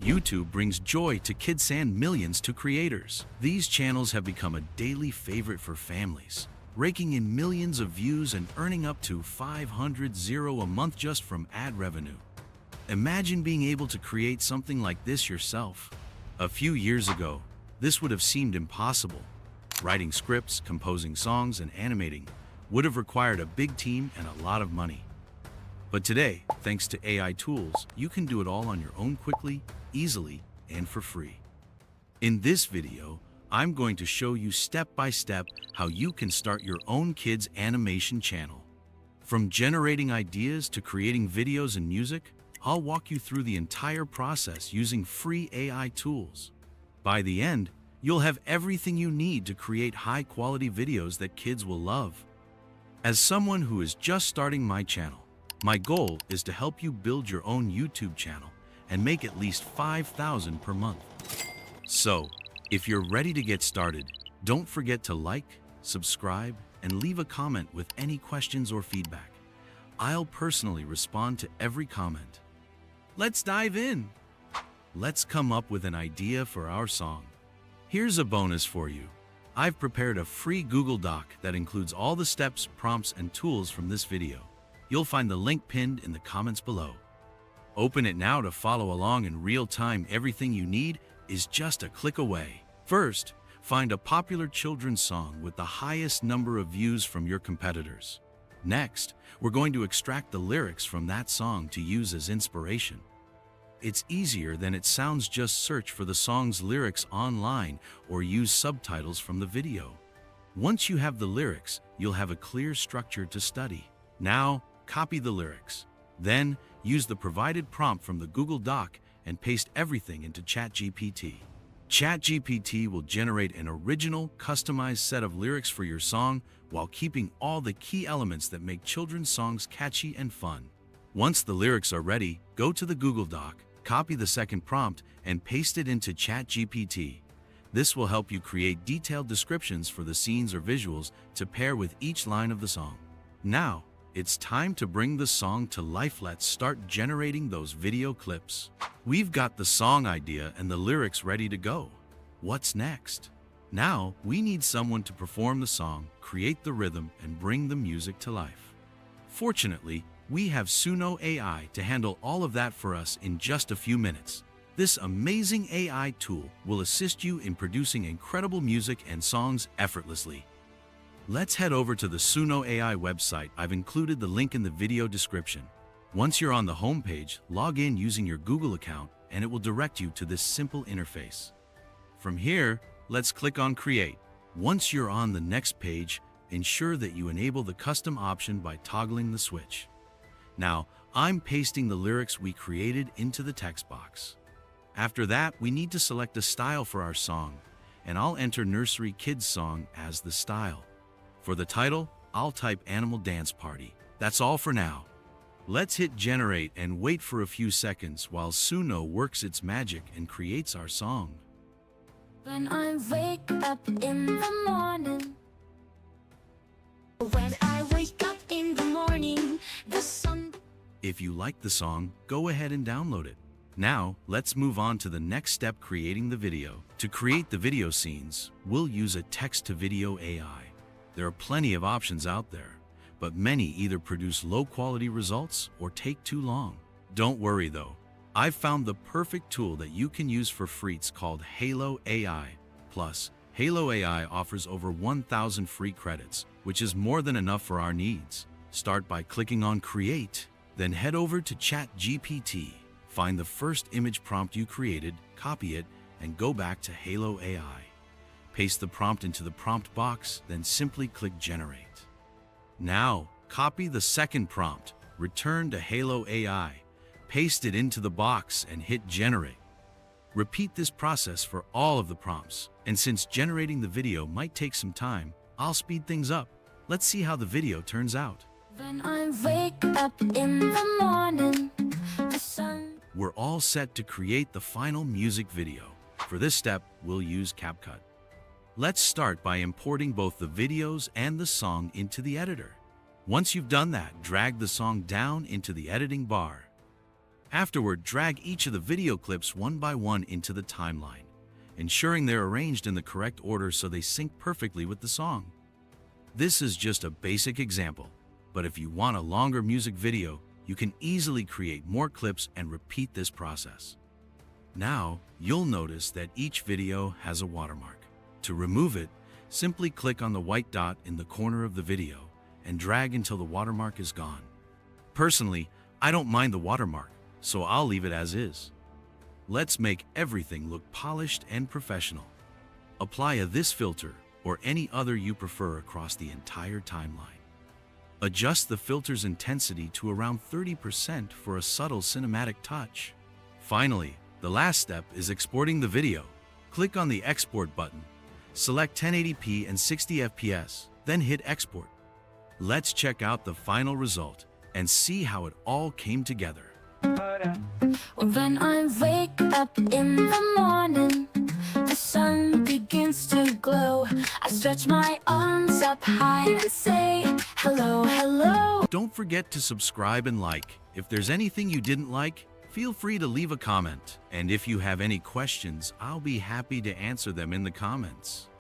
YouTube brings joy to kids and millions to creators. These channels have become a daily favorite for families, raking in millions of views and earning up to $500 a month just from ad revenue. Imagine being able to create something like this yourself. A few years ago, this would have seemed impossible. Writing scripts, composing songs, and animating would have required a big team and a lot of money. But today, thanks to AI tools, you can do it all on your own quickly, easily, and for free. In this video, I'm going to show you step by step how you can start your own kids' animation channel. From generating ideas to creating videos and music, I'll walk you through the entire process using free AI tools. By the end, you'll have everything you need to create high-quality videos that kids will love. As someone who is just starting my channel, my goal is to help you build your own YouTube channel and make at least $5,000 per month. So, if you're ready to get started, don't forget to like, subscribe, and leave a comment with any questions or feedback. I'll personally respond to every comment. Let's dive in. Let's come up with an idea for our song. Here's a bonus for you. I've prepared a free Google Doc that includes all the steps, prompts, and tools from this video. You'll find the link pinned in the comments below. Open it now to follow along in real time. Everything you need is just a click away. First, find a popular children's song with the highest number of views from your competitors. Next, we're going to extract the lyrics from that song to use as inspiration. It's easier than it sounds. Just search for the song's lyrics online or use subtitles from the video. Once you have the lyrics, you'll have a clear structure to study. Now, copy the lyrics. Then, use the provided prompt from the Google Doc and paste everything into ChatGPT. ChatGPT will generate an original, customized set of lyrics for your song while keeping all the key elements that make children's songs catchy and fun. Once the lyrics are ready, go to the Google Doc, copy the second prompt, and paste it into ChatGPT. This will help you create detailed descriptions for the scenes or visuals to pair with each line of the song. Now, it's time to bring the song to life. Let's start generating those video clips. We've got the song idea and the lyrics ready to go. What's next? Now, we need someone to perform the song, create the rhythm, and bring the music to life. Fortunately, we have Suno AI to handle all of that for us in just a few minutes. This amazing AI tool will assist you in producing incredible music and songs effortlessly. Let's head over to the Suno AI website. I've included the link in the video description. Once you're on the home page, log in using your Google account and it will direct you to this simple interface. From here, let's click on Create. Once you're on the next page, ensure that you enable the custom option by toggling the switch. Now, I'm pasting the lyrics we created into the text box. After that, we need to select a style for our song, and I'll enter Nursery Kids Song as the style. For the title, I'll type Animal Dance Party. That's all for now. Let's hit generate and wait for a few seconds while Suno works its magic and creates our song. When I wake up in the morning, when I wake up in the morning, the sun... If you like the song, go ahead and download it. Now, let's move on to the next step, creating the video. To create the video scenes, we'll use a text-to-video AI. There are plenty of options out there, but many either produce low-quality results or take too long. Don't worry though. I've found the perfect tool that you can use for free. It's called Halo AI. Plus, Halo AI offers over 1,000 free credits, which is more than enough for our needs. Start by clicking on Create, then head over to ChatGPT. Find the first image prompt you created, copy it, and go back to Halo AI. Paste the prompt into the prompt box, then simply click Generate. Now, copy the second prompt, return to Halo AI, paste it into the box, and hit Generate. Repeat this process for all of the prompts, and since generating the video might take some time, I'll speed things up. Let's see how the video turns out. When I wake up in the morning, the sun... We're all set to create the final music video. For this step, we'll use CapCut. Let's start by importing both the videos and the song into the editor. Once you've done that, drag the song down into the editing bar. Afterward, drag each of the video clips one by one into the timeline, ensuring they're arranged in the correct order so they sync perfectly with the song. This is just a basic example, but if you want a longer music video, you can easily create more clips and repeat this process. Now, you'll notice that each video has a watermark. To remove it, simply click on the white dot in the corner of the video and drag until the watermark is gone. Personally, I don't mind the watermark, so I'll leave it as is. Let's make everything look polished and professional. Apply a this filter or any other you prefer across the entire timeline. Adjust the filter's intensity to around 30% for a subtle cinematic touch. Finally, the last step is exporting the video. Click on the Export button, select 1080p and 60 FPS, then hit Export. Let's check out the final result and see how it all came together. When I wake up in the morning, the sun begins to glow. I stretch my arms up high and say, hello, hello. Don't forget to subscribe and like. If there's anything you didn't like, feel free to leave a comment. And if you have any questions, I'll be happy to answer them in the comments.